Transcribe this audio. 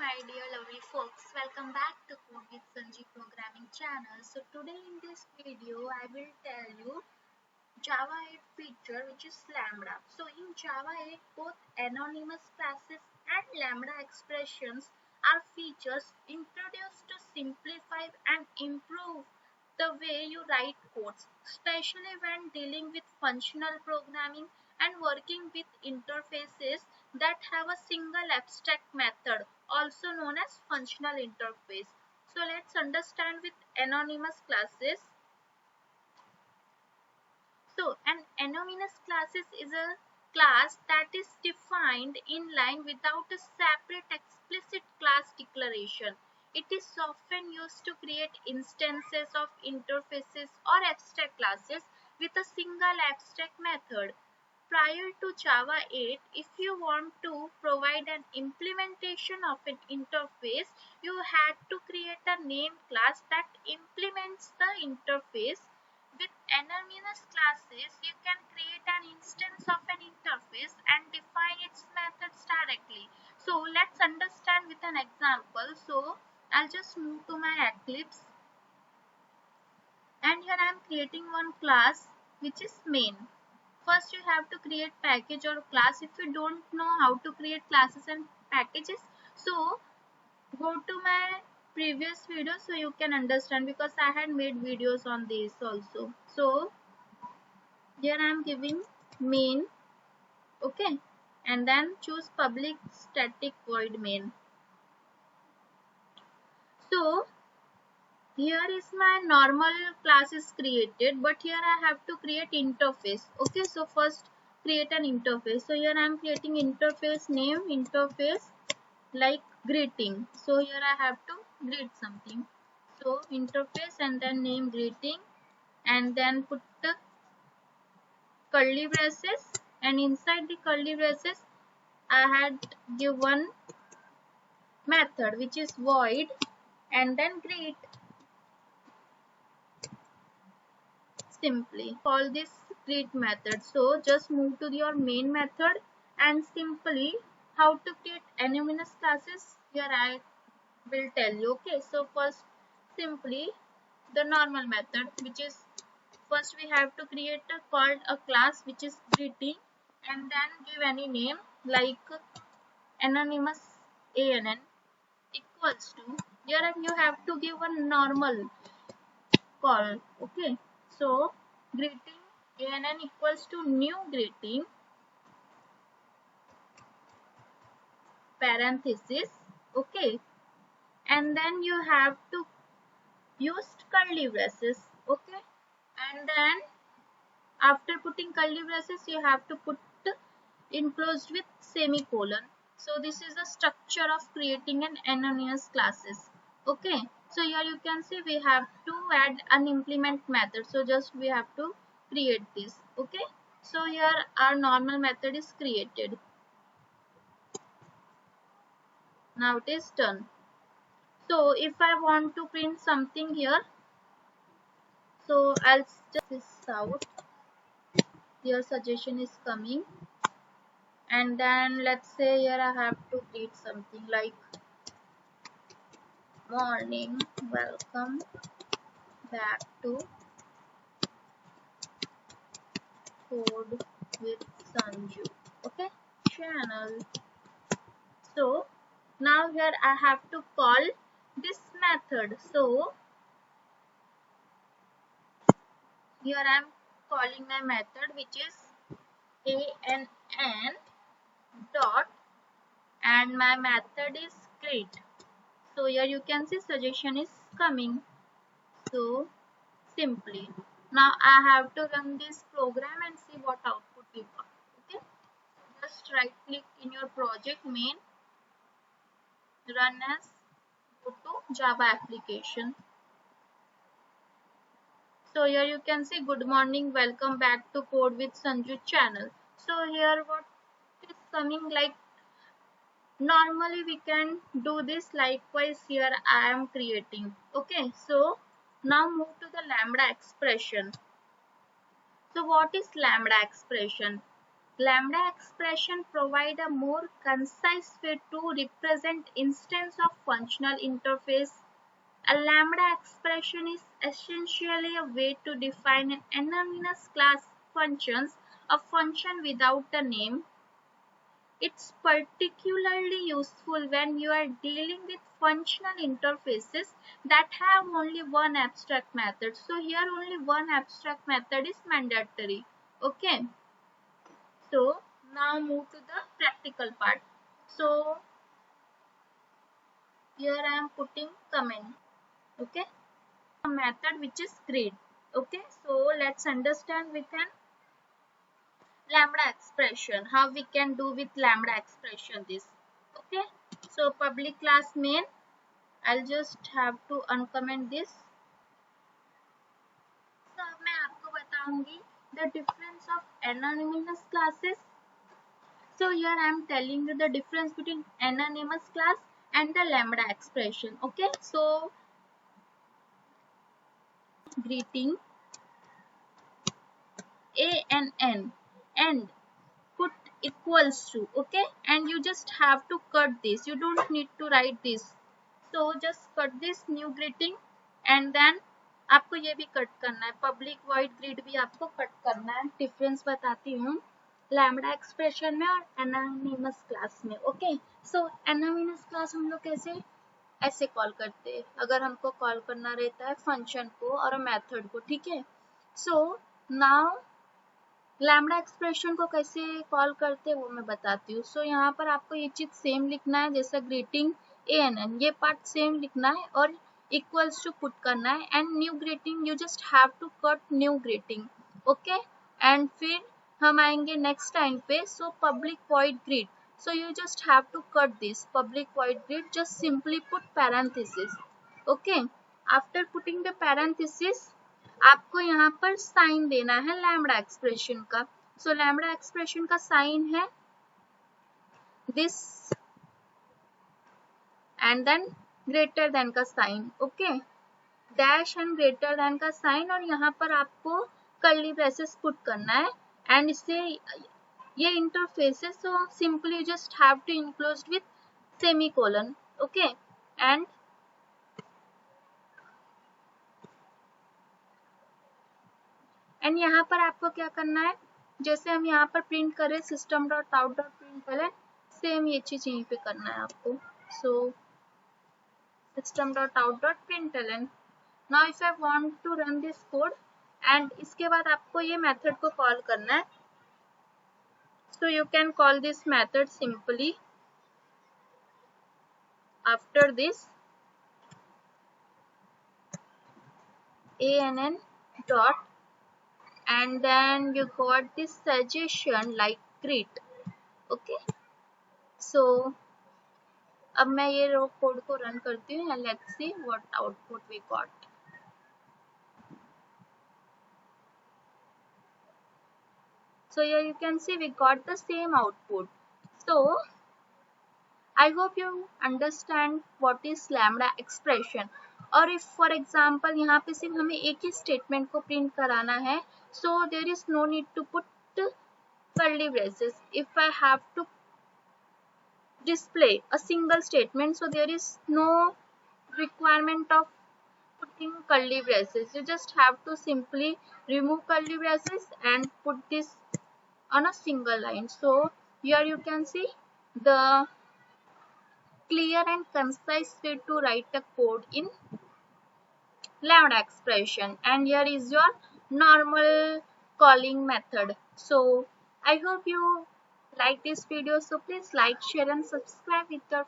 my dear lovely folks, welcome back to Code with Sanji programming channel. So today in this video I will tell you Java 8 feature which is Lambda. So in Java 8 both anonymous classes and Lambda expressions are features introduced to simplify and improve the way you write codes, especially when dealing with functional programming and working with interfaces that have a single abstract method, also known as functional interface. So let's understand with anonymous classes. So an anonymous classes is a class that is defined in line without a separate explicit class declaration. It is often used to create instances of interfaces or abstract classes with a single abstract method. Prior to Java 8, if you want to provide an implementation of an interface, you had to create a name class that implements the interface. With anonymous classes, you can create an instance of an interface and define its methods directly. So let's understand with an example. So I'll just move to my Eclipse, and here I am creating one class which is main. First you have to create package or class. If you don't know how to create classes and packages, so go to my previous video so you can understand, because I had made videos on this also. So here I am giving main, okay, and then choose public static void main. So here is my normal class is created, but here I have to create interface. Okay, so first create an interface. So here I am creating interface name, interface like greeting. So here I have to greet something. So interface and then name greeting, and then put the curly braces, and inside the curly braces I had give one method which is void and then greet. Simply call this create method. So just move to your main method and simply how to create anonymous classes here I will tell you. Okay, so first simply the normal method, which is first we have to create called a class which is greeting, and then give any name like anonymous ann equals to, here you have to give a normal call. Okay, so greeting ann equals to new greeting parenthesis. Okay, and then you have to use curly braces. Okay, and then after putting curly braces you have to put enclosed with semicolon. So this is the structure of creating an anonymous classes. Okay, so here you can see we have to add an implement method, so just we have to create this. Okay, so here our normal method is created. Now it is done. So if I want to print something here, so I'll just this out. Your suggestion is coming, and then let's say here I have to read something like morning, welcome back to Code with Sanju, okay, channel. So now here I have to call this method. So here I am calling my method which is ann dot, and my method is greet. So here you can see suggestion is coming. So simply now I have to run this program and see what output we got. Okay, just right click in your project main, run as, go to Java application. So here you can see good morning, welcome back to Code with Sanju channel. So here what is coming, like normally we can do this, likewise here I am creating. Okay, so now move to the Lambda expression. So what is Lambda expression? Lambda expression provide a more concise way to represent instance of functional interface. A lambda expression is essentially a way to define an anonymous class functions, a function without a name. It's particularly useful when you are dealing with functional interfaces that have only one abstract method. So here only one abstract method is mandatory. Okay. So now move to the practical part. So here I am putting comment. Okay. A method which is great. Okay. So let's understand with an lambda expression. How we can do with lambda expression this. Okay. So public class main. I'll just have to uncomment this. So अब मैं आपको बताऊंगी the difference of anonymous classes. So here I am telling you the difference between anonymous class and the lambda expression. Okay, so greeting a and n and put equals to. Okay, and you just have to cut this. You don't need to write this. So just cut this new greeting and then आपको ये भी cut करना है. Public void grid भी आपको cut करना है. Difference बताती हूँ लैम्बडा एक्सप्रेशन में और एनोनिमस क्लास में. ओके, सो एनोनिमस क्लास हम लोग कैसे ऐसे कॉल करते हैं अगर हमको कॉल करना रहता है फंक्शन को और मेथड को. ठीक है, सो नाउ लैम्बडा एक्सप्रेशन को कैसे कॉल करते हैं वो मैं बताती हूँ. सो यहाँ पर आपको ये चीज सेम लिखना है जैसा ग्रीटिंग ए एन एन, ये पार्ट सेम लिखना है और इक्वल्स टू पुट करना है. And new greeting you just have to cut new greeting. Okay, and फिर हम आएंगे नेक्स्ट टाइम पे. So public void greet, so you just have to cut this public void grid, just simply put parenthesis. Okay, after putting the parenthesis आपको यहाँ पर sign देना है lambda expression का. सो लैम्बडा एक्सप्रेशन का sign है this and then greater than का sign. Okay, dash and greater than का साइन और यहाँ पर आपको कर्ली ब्रेसेस पुट करना है. एंड इससे ये interfaces so simply you just have to enclose with semicolon. Okay, and यहाँ पर आपको क्या करना है, जैसे हम यहाँ पर प्रिंट करें system.out.println, सेम ये चीज यहीं पे करना है आपको. so system.out.println. now if I want to run this code and इसके बाद आपको ये मेथड को कॉल करना है. So you can call this method simply after this ann dot and then you got this suggestion like greet. Okay, so अब मैं ये कोड को रन करती हूँ and let's see what output we got. So here you can see we got the same output. So I hope you understand what is lambda expression. और if for example यहाँ पे सिर्फ हमें एक ही statement को print कराना है, so there is no need to put curly braces. If I have to display a single statement, so there is no requirement of putting curly braces. You just have to simply remove curly braces and put this on a single line. So here you can see the clear and concise way to write a code in lambda expression, and here is your normal calling method. So I hope you like this video, so please like, share and subscribe with your